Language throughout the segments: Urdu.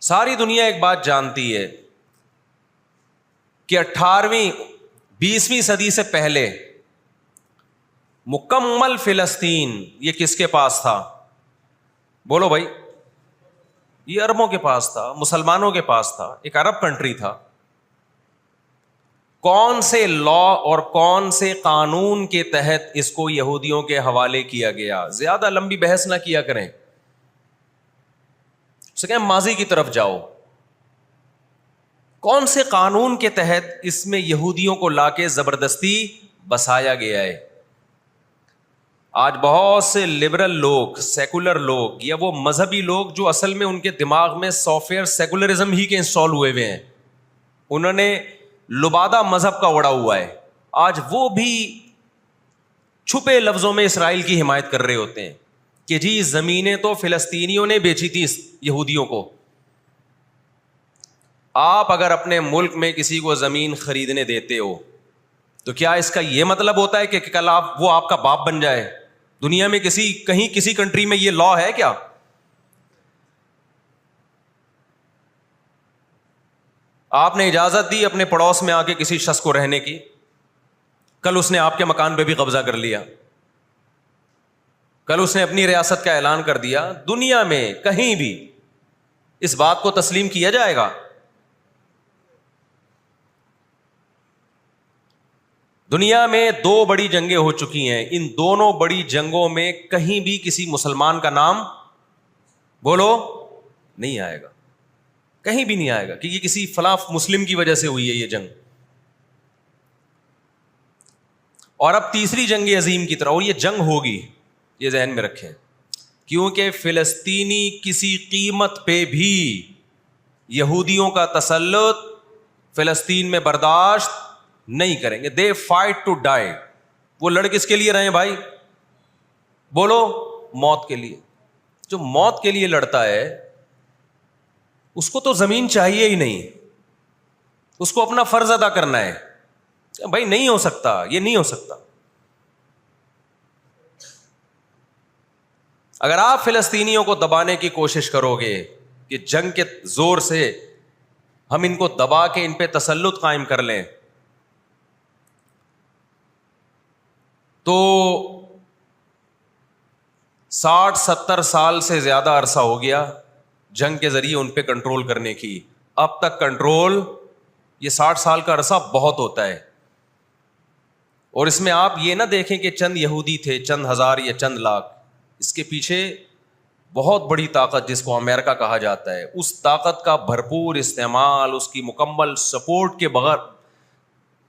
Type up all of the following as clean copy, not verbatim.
ساری دنیا ایک بات جانتی ہے کہ 18ویں 20ویں صدی سے پہلے مکمل فلسطین یہ کس کے پاس تھا؟ بولو بھائی. یہ عربوں کے پاس تھا, مسلمانوں کے پاس تھا, ایک عرب کنٹری تھا. کون سے لا اور کون سے قانون کے تحت اس کو یہودیوں کے حوالے کیا گیا؟ زیادہ لمبی بحث نہ کیا کریں, اسے کہیں ماضی کی طرف جاؤ. کون سے قانون کے تحت اس میں یہودیوں کو لا کے زبردستی بسایا گیا ہے؟ آج بہت سے لبرل لوگ, سیکولر لوگ, یا وہ مذہبی لوگ جو اصل میں ان کے دماغ میں سافٹ ویئر سیکولرزم ہی کے انسٹال ہوئے ہوئے ہیں, انہوں نے لبادہ مذہب کا اڑا ہوا ہے, آج وہ بھی چھپے لفظوں میں اسرائیل کی حمایت کر رہے ہوتے ہیں کہ جی زمینیں تو فلسطینیوں نے بیچی تھی یہودیوں کو. آپ اگر اپنے ملک میں کسی کو زمین خریدنے دیتے ہو تو کیا اس کا یہ مطلب ہوتا ہے کہ کل وہ آپ کا باپ بن جائے؟ دنیا میں کسی کنٹری میں یہ لا ہے کیا؟ آپ نے اجازت دی اپنے پڑوس میں آ کے کسی شخص کو رہنے کی, کل اس نے آپ کے مکان پہ بھی قبضہ کر لیا, کل اس نے اپنی ریاست کا اعلان کر دیا. دنیا میں کہیں بھی اس بات کو تسلیم کیا جائے گا؟ دنیا میں 2 بڑی جنگیں ہو چکی ہیں, ان دونوں بڑی جنگوں میں کہیں بھی کسی مسلمان کا نام بولو نہیں آئے گا, کہیں بھی نہیں آئے گا کہ یہ کسی فلاں مسلم کی وجہ سے ہوئی ہے یہ جنگ. اور اب تیسری جنگ عظیم کی طرح, اور یہ جنگ ہوگی, یہ ذہن میں رکھیں, کیونکہ فلسطینی کسی قیمت پہ بھی یہودیوں کا تسلط فلسطین میں برداشت نہیں کریں گے. They fight to die. وہ لڑ کس کے لیے رہے ہیں بھائی؟ بولو موت کے لیے. جو موت کے لیے لڑتا ہے اس کو تو زمین چاہیے ہی نہیں, اس کو اپنا فرض ادا کرنا ہے. بھائی نہیں ہو سکتا, یہ نہیں ہو سکتا. اگر آپ فلسطینیوں کو دبانے کی کوشش کرو گے کہ جنگ کے زور سے ہم ان کو دبا کے ان پہ تسلط قائم کر لیں, تو 60-70 سال سے زیادہ عرصہ ہو گیا جنگ کے ذریعے ان پہ کنٹرول کرنے کی. اب تک کنٹرول, یہ 60 سال کا عرصہ بہت ہوتا ہے. اور اس میں آپ یہ نہ دیکھیں کہ چند یہودی تھے, چند ہزار یا چند لاکھ. اس کے پیچھے بہت بڑی طاقت جس کو امریکہ کہا جاتا ہے, اس طاقت کا بھرپور استعمال, اس کی مکمل سپورٹ کے بغیر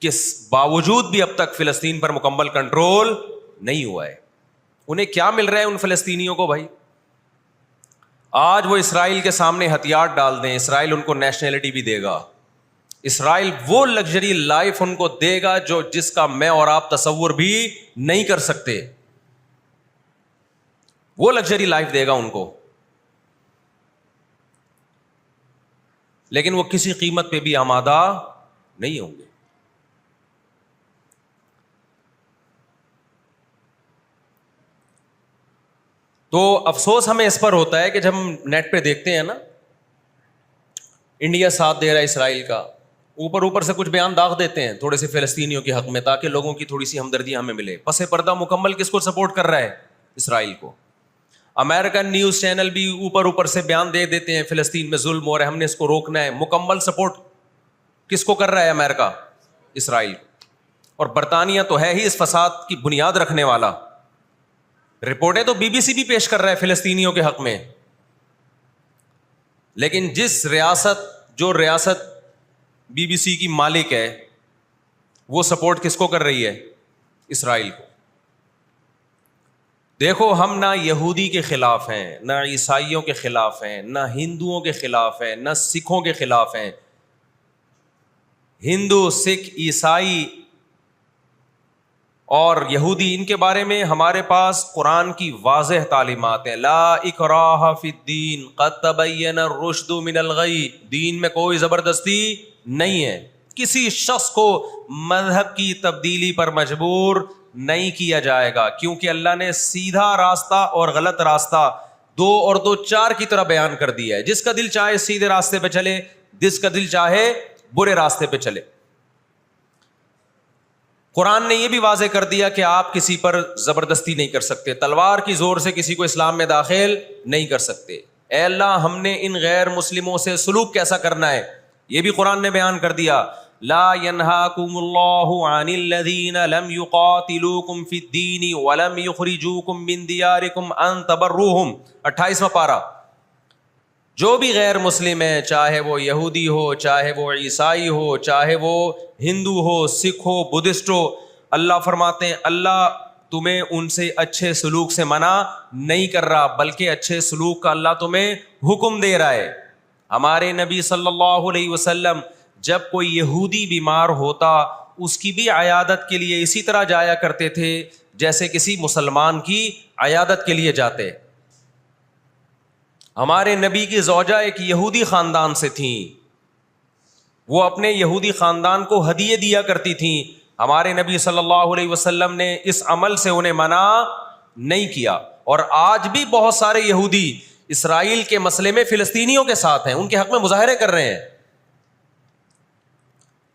کے باوجود بھی اب تک فلسطین پر مکمل کنٹرول نہیں ہوا ہے. انہیں کیا مل رہا ہے ان فلسطینیوں کو بھائی؟ آج وہ اسرائیل کے سامنے ہتھیار ڈال دیں, اسرائیل ان کو نیشنلٹی بھی دے گا, اسرائیل وہ لگژری لائف ان کو دے گا جس کا میں اور آپ تصور بھی نہیں کر سکتے. وہ لگژری لائف دے گا ان کو, لیکن وہ کسی قیمت پہ بھی آمادہ نہیں ہوں گے. تو افسوس ہمیں اس پر ہوتا ہے کہ جب ہم نیٹ پہ دیکھتے ہیں نا انڈیا ساتھ دے رہا ہے اسرائیل کا, اوپر سے کچھ بیان داغ دیتے ہیں تھوڑے سے فلسطینیوں کے حق میں تاکہ لوگوں کی تھوڑی سی ہمدردی ہمیں ملے. پس پردہ مکمل کس کو سپورٹ کر رہا ہے؟ اسرائیل کو. امریکن نیوز چینل بھی اوپر سے بیان دے دیتے ہیں فلسطین میں ظلم ہو رہا ہے, ہم نے اس کو روکنا ہے. مکمل سپورٹ کس کو کر رہا ہے امریکہ؟ اسرائیل. اور برطانیہ تو ہے ہی اس فساد کی بنیاد رکھنے والا, رپورٹیں تو بی بی سی بھی پیش کر رہا ہے فلسطینیوں کے حق میں. لیکن جو ریاست بی بی سی کی مالک ہے وہ سپورٹ کس کو کر رہی ہے؟ اسرائیل کو. دیکھو ہم نہ یہودی کے خلاف ہیں, نہ عیسائیوں کے خلاف ہیں, نہ ہندوؤں کے خلاف ہیں, نہ سکھوں کے خلاف ہیں. ہندو, سکھ, عیسائی اور یہودی, ان کے بارے میں ہمارے پاس قرآن کی واضح تعلیمات ہیں. لا اکراہ فی الدین قد تبین الرشد من الغی. دین میں کوئی زبردستی نہیں ہے, کسی شخص کو مذہب کی تبدیلی پر مجبور نہیں کیا جائے گا, کیونکہ اللہ نے سیدھا راستہ اور غلط راستہ دو اور دو چار کی طرح بیان کر دیا ہے. جس کا دل چاہے سیدھے راستے پہ چلے, جس کا دل چاہے برے راستے پہ چلے. قرآن نے یہ بھی واضح کر دیا کہ آپ کسی پر زبردستی نہیں کر سکتے, تلوار کی زور سے کسی کو اسلام میں داخل نہیں کر سکتے. اے اللہ ہم نے ان غیر مسلموں سے سلوک کیسا کرنا ہے یہ بھی قرآن نے بیان کر دیا. لا ينهاكم الله عن الذين لم يقاتلوكم في الدين ولم يخرجوكم من دياركم ان تبروهم. 28واں پارہ. جو بھی غیر مسلم ہے, چاہے وہ یہودی ہو, چاہے وہ عیسائی ہو, چاہے وہ ہندو ہو, سکھ ہو, بدھسٹ ہو, اللہ فرماتے ہیں اللہ تمہیں ان سے اچھے سلوک سے منع نہیں کر رہا, بلکہ اچھے سلوک کا اللہ تمہیں حکم دے رہا ہے. ہمارے نبی صلی اللہ علیہ وسلم جب کوئی یہودی بیمار ہوتا اس کی بھی عیادت کے لیے اسی طرح جایا کرتے تھے جیسے کسی مسلمان کی عیادت کے لیے جاتے. ہمارے نبی کی زوجہ ایک یہودی خاندان سے تھیں, وہ اپنے یہودی خاندان کو ہدیے دیا کرتی تھیں. ہمارے نبی صلی اللہ علیہ وسلم نے اس عمل سے انہیں منع نہیں کیا. اور آج بھی بہت سارے یہودی اسرائیل کے مسئلے میں فلسطینیوں کے ساتھ ہیں, ان کے حق میں مظاہرے کر رہے ہیں.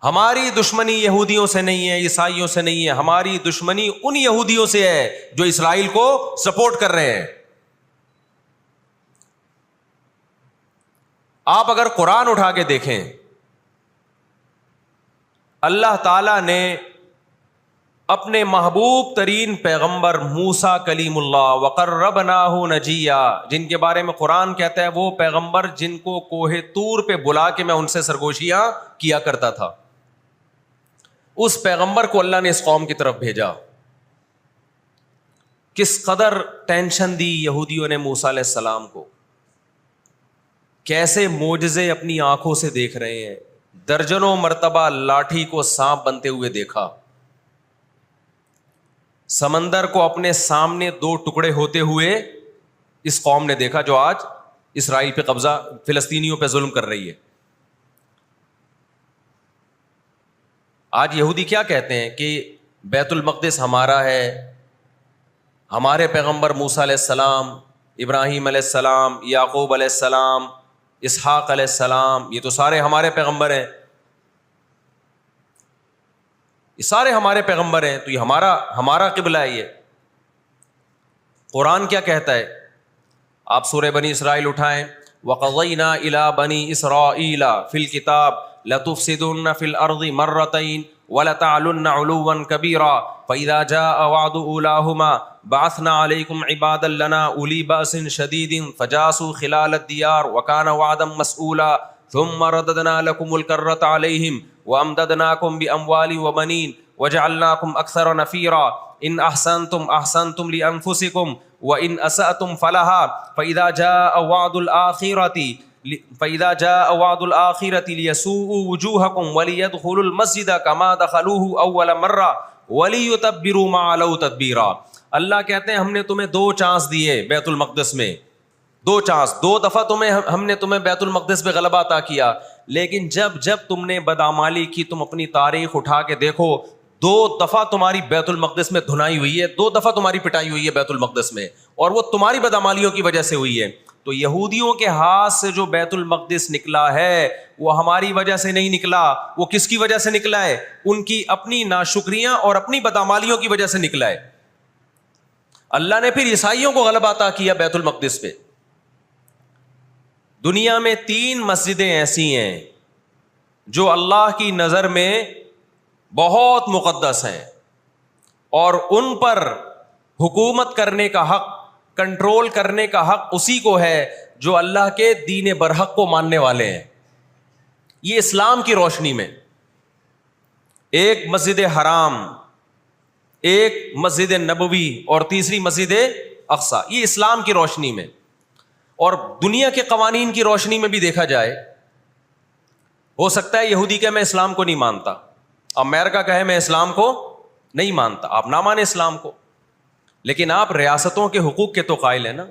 ہماری دشمنی یہودیوں سے نہیں ہے, عیسائیوں سے نہیں ہے, ہماری دشمنی ان یہودیوں سے ہے جو اسرائیل کو سپورٹ کر رہے ہیں. آپ اگر قرآن اٹھا کے دیکھیں, اللہ تعالی نے اپنے محبوب ترین پیغمبر موسیٰ کلیم اللہ وقربناہ نجیہ, جن کے بارے میں قرآن کہتا ہے وہ پیغمبر جن کو کوہ طور پہ بلا کے میں ان سے سرگوشیاں کیا کرتا تھا, اس پیغمبر کو اللہ نے اس قوم کی طرف بھیجا. کس قدر ٹینشن دی یہودیوں نے موسیٰ علیہ السلام کو, کیسے معجزے اپنی آنکھوں سے دیکھ رہے ہیں. درجنوں مرتبہ لاٹھی کو سانپ بنتے ہوئے دیکھا, سمندر کو اپنے سامنے دو ٹکڑے ہوتے ہوئے اس قوم نے دیکھا جو آج اسرائیل پہ قبضہ, فلسطینیوں پہ ظلم کر رہی ہے. آج یہودی کیا کہتے ہیں کہ بیت المقدس ہمارا ہے, ہمارے پیغمبر موسیٰ علیہ السلام, ابراہیم علیہ السلام, یعقوب علیہ السلام, اسحاق علیہ السلام, یہ تو سارے ہمارے پیغمبر ہیں, یہ سارے ہمارے پیغمبر ہیں, تو یہ ہمارا قبلہ ہے. یہ قرآن کیا کہتا ہے؟ آپ سورہ بنی اسرائیل اٹھائیں. وَقَضَيْنَا إِلَىٰ بَنِي إِسْرَائِيلَ فِي الْكِتَابِ لَتُفْسِدُنَّ فِي الْأَرْضِ مَرَّتَيْنِ وَلَتَعْلُنَّ عُلُوًّا كَبِيرًا فَإِذَا جَاءَ وَعْدُ أُولَاهُمَا بَعَثْنَا عَلَيْكُمْ عِبَادًا لَنَا أُولِي بَأْسٍ شَدِيدٍ فَجَاسُوا خِلَالَ الدِّيَارِ وَكَانَ وَعْدًا مَسْئُولًا ثُمَّ رَدَدْنَا لَكُمُ الْكَرَّةَ عَلَيْهِمْ وَأَمْدَدْنَاكُمْ بِأَمْوَالٍ وَبَنِينَ وَجَعَلْنَاكُمْ أَكْثَرَ نَفِيرًا إِنْ أَحْسَنْتُمْ أَحْسَنْتُمْ لِأَنفُسِكُمْ وَإِنْ أَسَأْتُمْ فَلَهَا فَإِذَا جَاءَ وَعْدُ الْآخِرَةِ لِيَسُوءُوا وُجُوهَكُمْ وَلِيَدْخُلُوا الْمَسْجِدَ كَمَا دَخَلُوهُ أَوَّلَ مَرَّةٍ وَلِيُتَبِّرُوا مَا عَلَوْا تَتْبِيرًا. اللہ کہتے ہیں ہم نے تمہیں 2 چانس دیے بیت المقدس میں, 2 چانس, 2 دفعہ ہم نے تمہیں بیت المقدس پہ غلبہ عطا کیا, لیکن جب تم نے بدعمالی کی, تم اپنی تاریخ اٹھا کے دیکھو, 2 دفعہ تمہاری بیت المقدس میں دھنائی ہوئی ہے, 2 دفعہ تمہاری پٹائی ہوئی ہے بیت المقدس میں, اور وہ تمہاری بدعمالیوں کی وجہ سے ہوئی ہے. تو یہودیوں کے ہاتھ سے جو بیت المقدس نکلا ہے وہ ہماری وجہ سے نہیں نکلا, وہ کس کی وجہ سے نکلا ہے؟ ان کی اپنی ناشکریاں اور اپنی بدعمالیوں کی وجہ سے نکلا ہے. اللہ نے پھر عیسائیوں کو غلبہ عطا کیا بیت المقدس پہ. دنیا میں 3 مسجدیں ایسی ہیں جو اللہ کی نظر میں بہت مقدس ہیں, اور ان پر حکومت کرنے کا حق, کنٹرول کرنے کا حق اسی کو ہے جو اللہ کے دین برحق کو ماننے والے ہیں. یہ اسلام کی روشنی میں, ایک مسجد حرام, ایک مسجد نبوی, اور تیسری مسجد اقصی, یہ اسلام کی روشنی میں. اور دنیا کے قوانین کی روشنی میں بھی دیکھا جائے, ہو سکتا ہے یہودی کہ میں اسلام کو نہیں مانتا, امریکہ کہے میں اسلام کو نہیں مانتا, آپ نہ مانیں اسلام کو, لیکن آپ ریاستوں کے حقوق کے تو قائل ہیں نا.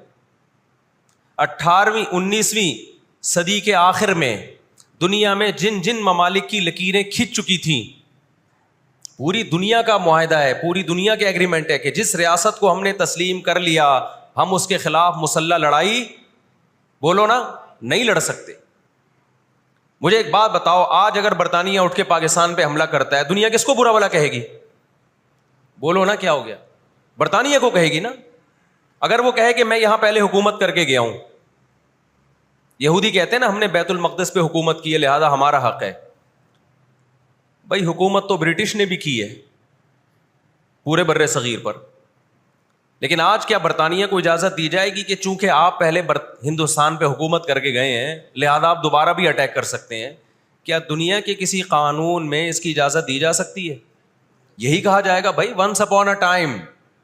18ویں 19ویں صدی کے آخر میں دنیا میں جن ممالک کی لکیریں کھنچ چکی تھیں, پوری دنیا کا معاہدہ ہے, پوری دنیا کے ایگریمنٹ ہے کہ جس ریاست کو ہم نے تسلیم کر لیا ہم اس کے خلاف مسلح لڑائی بولو نا نہیں لڑ سکتے. مجھے ایک بات بتاؤ, آج اگر برطانیہ اٹھ کے پاکستان پہ حملہ کرتا ہے, دنیا کس کو برا بھلا کہے گی؟ بولو نا کیا ہو گیا؟ برطانیہ کو کہے گی نا. اگر وہ کہے کہ میں یہاں پہلے حکومت کر کے گیا ہوں, یہودی کہتے ہیں نا ہم نے بیت المقدس پہ حکومت کی ہے لہذا ہمارا حق ہے. بھائی حکومت تو برٹش نے بھی کی ہے پورے بر صغیر پر, لیکن آج کیا برطانیہ کو اجازت دی جائے گی کہ چونکہ آپ پہلے ہندوستان پہ حکومت کر کے گئے ہیں لہذا آپ دوبارہ بھی اٹیک کر سکتے ہیں؟ کیا دنیا کے کسی قانون میں اس کی اجازت دی جا سکتی ہے؟ یہی کہا جائے گا بھائی ونس اپون اے ٹائم,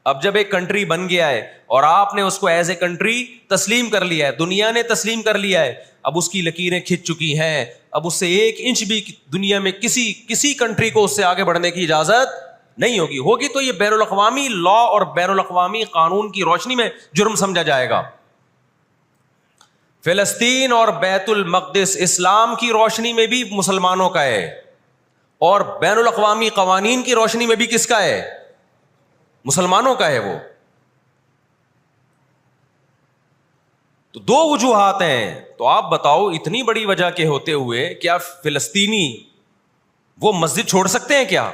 اب جب ایک کنٹری بن گیا ہے اور آپ نے اس کو ایز اے کنٹری تسلیم کر لیا ہے, دنیا نے تسلیم کر لیا ہے, اب اس کی لکیریں کھنچ چکی ہیں, اب اس سے 1 انچ بھی دنیا میں کسی کنٹری کو اس سے آگے بڑھنے کی اجازت نہیں ہوگی تو یہ بین الاقوامی لا اور بین الاقوامی قانون کی روشنی میں جرم سمجھا جائے گا. فلسطین اور بیت المقدس اسلام کی روشنی میں بھی مسلمانوں کا ہے اور بین الاقوامی قوانین کی روشنی میں بھی کس کا ہے؟ مسلمانوں کا ہے. وہ تو 2 وجوہات ہیں. تو آپ بتاؤ اتنی بڑی وجہ کے ہوتے ہوئے کیا فلسطینی وہ مسجد چھوڑ سکتے ہیں کیا؟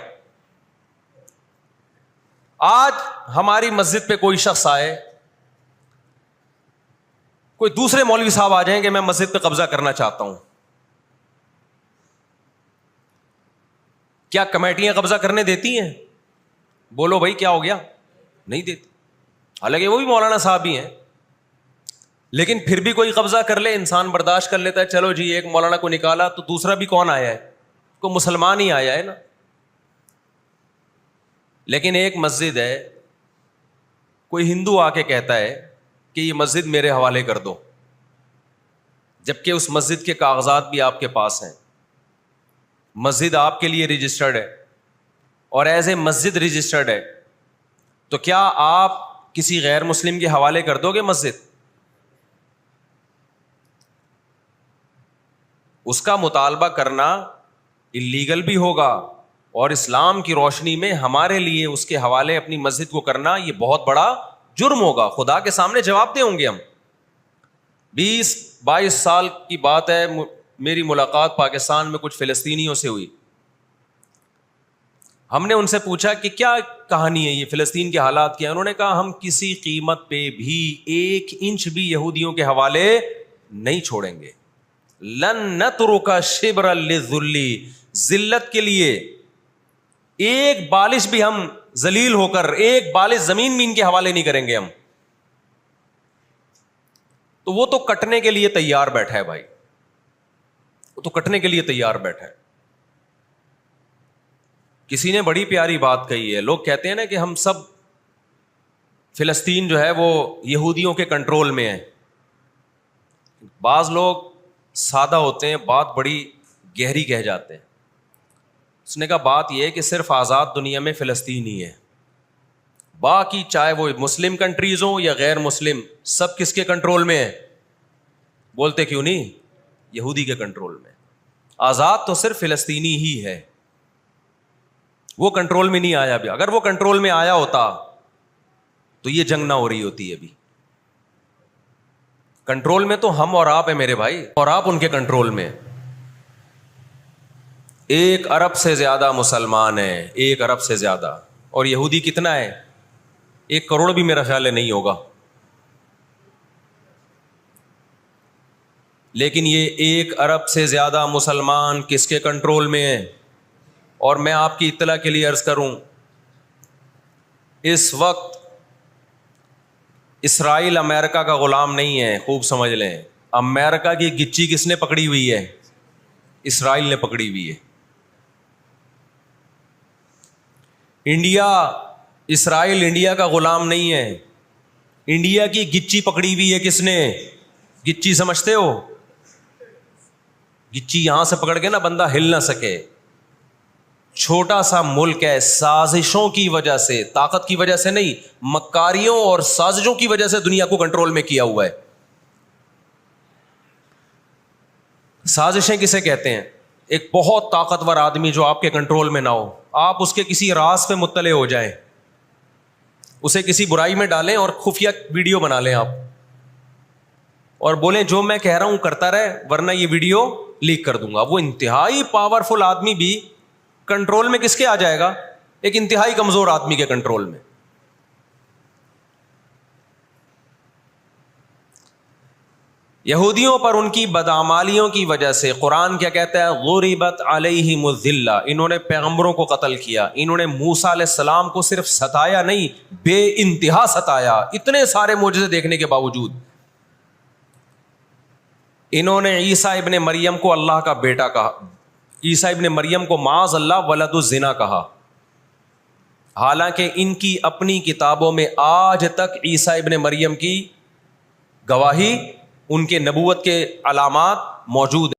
آج ہماری مسجد پہ کوئی شخص آئے, کوئی دوسرے مولوی صاحب آ جائیں کہ میں مسجد پہ قبضہ کرنا چاہتا ہوں, کیا کمیٹیاں قبضہ کرنے دیتی ہیں؟ بولو بھائی کیا ہو گیا؟ نہیں دیتی. حالانکہ وہ بھی مولانا صاحب ہی ہیں, لیکن پھر بھی کوئی قبضہ کر لے انسان برداشت کر لیتا ہے. چلو جی ایک مولانا کو نکالا تو دوسرا بھی کون آیا ہے؟ کوئی مسلمان ہی آیا ہے نا. لیکن ایک مسجد ہے, کوئی ہندو آ کے کہتا ہے کہ یہ مسجد میرے حوالے کر دو, جبکہ اس مسجد کے کاغذات بھی آپ کے پاس ہیں, مسجد آپ کے لیے رجسٹرڈ ہے اور ایز اے مسجد رجسٹرڈ ہے, تو کیا آپ کسی غیر مسلم کے حوالے کر دو گے مسجد؟ اس کا مطالبہ کرنا اللیگل بھی ہوگا اور اسلام کی روشنی میں ہمارے لیے اس کے حوالے اپنی مسجد کو کرنا یہ بہت بڑا جرم ہوگا. خدا کے سامنے جواب دے ہوں گے ہم. 20-22 سال کی بات ہے, میری ملاقات پاکستان میں کچھ فلسطینیوں سے ہوئی. ہم نے ان سے پوچھا کہ کیا کہانی ہے یہ فلسطین کے حالات کیا؟ انہوں نے کہا ہم کسی قیمت پہ بھی 1 انچ بھی یہودیوں کے حوالے نہیں چھوڑیں گے. لن نترک شبرا للذل, ذلت کے لیے ایک بالش بھی ہم ذلیل ہو کر ایک بالش زمین بھی ان کے حوالے نہیں کریں گے ہم. تو وہ تو کٹنے کے لیے تیار بیٹھا ہے بھائی, وہ تو کٹنے کے لیے تیار بیٹھا ہے. کسی نے بڑی پیاری بات کہی ہے, لوگ کہتے ہیں نا کہ ہم سب فلسطین جو ہے وہ یہودیوں کے کنٹرول میں ہے. بعض لوگ سادہ ہوتے ہیں, بات بڑی گہری کہہ جاتے ہیں. اس نے کہا بات یہ ہے کہ صرف آزاد دنیا میں فلسطین ہی ہے, باقی چاہے وہ مسلم کنٹریز ہوں یا غیر مسلم سب کس کے کنٹرول میں ہے؟ بولتے کیوں نہیں؟ یہودی کے کنٹرول میں. آزاد تو صرف فلسطینی ہی ہے, وہ کنٹرول میں نہیں آیا. بھی اگر وہ کنٹرول میں آیا ہوتا تو یہ جنگ نہ ہو رہی ہوتی. ابھی کنٹرول میں تو ہم اور آپ ہیں میرے بھائی, اور آپ ان کے کنٹرول میں. 1 ارب سے زیادہ مسلمان ہیں, 1 ارب سے زیادہ, اور یہودی کتنا ہے؟ 1 کروڑ بھی میرا خیال ہے نہیں ہوگا. لیکن یہ 1 ارب سے زیادہ مسلمان کس کے کنٹرول میں ہیں؟ اور میں آپ کی اطلاع کے لیے عرض کروں, اس وقت اسرائیل امریکہ کا غلام نہیں ہے. خوب سمجھ لیں, امریکہ کی گچی کس نے پکڑی ہوئی ہے؟ اسرائیل نے پکڑی ہوئی ہے. انڈیا, اسرائیل انڈیا کا غلام نہیں ہے. انڈیا کی گچی پکڑی ہوئی ہے کس نے؟ گچی سمجھتے ہو؟ گچی یہاں سے پکڑ کے نا بندہ ہل نہ سکے. چھوٹا سا ملک ہے, سازشوں کی وجہ سے, طاقت کی وجہ سے نہیں, مکاریوں اور سازشوں کی وجہ سے دنیا کو کنٹرول میں کیا ہوا ہے. سازشیں کسے کہتے ہیں؟ ایک بہت طاقتور آدمی جو آپ کے کنٹرول میں نہ ہو, آپ اس کے کسی راز پہ مطلع ہو جائیں, اسے کسی برائی میں ڈالیں اور خفیہ ویڈیو بنا لیں آپ اور بولیں جو میں کہہ رہا ہوں کرتا رہے ورنہ یہ ویڈیو لیک کر دوں گا. وہ انتہائی پاورفل آدمی بھی کنٹرول میں کس کے آ جائے گا؟ ایک انتہائی کمزور آدمی کے کنٹرول میں. یہودیوں پر ان کی بدعمالیوں کی وجہ سے قرآن کیا کہتا ہے؟ غربت علیہم الذلہ، انہوں نے پیغمبروں کو قتل کیا، انہوں نے موسیٰ علیہ السلام کو صرف ستایا نہیں، بے انتہا ستایا، اتنے سارے معجزے دیکھنے کے باوجود. انہوں نے عیسیٰ ابن مریم کو اللہ کا بیٹا کہا، عیسیٰ ابن مریم کو معاذ اللہ ولد الزنا کہا، حالانکہ ان کی اپنی کتابوں میں آج تک عیسیٰ ابن مریم کی گواہی، ان کے نبوت کے علامات موجود ہیں.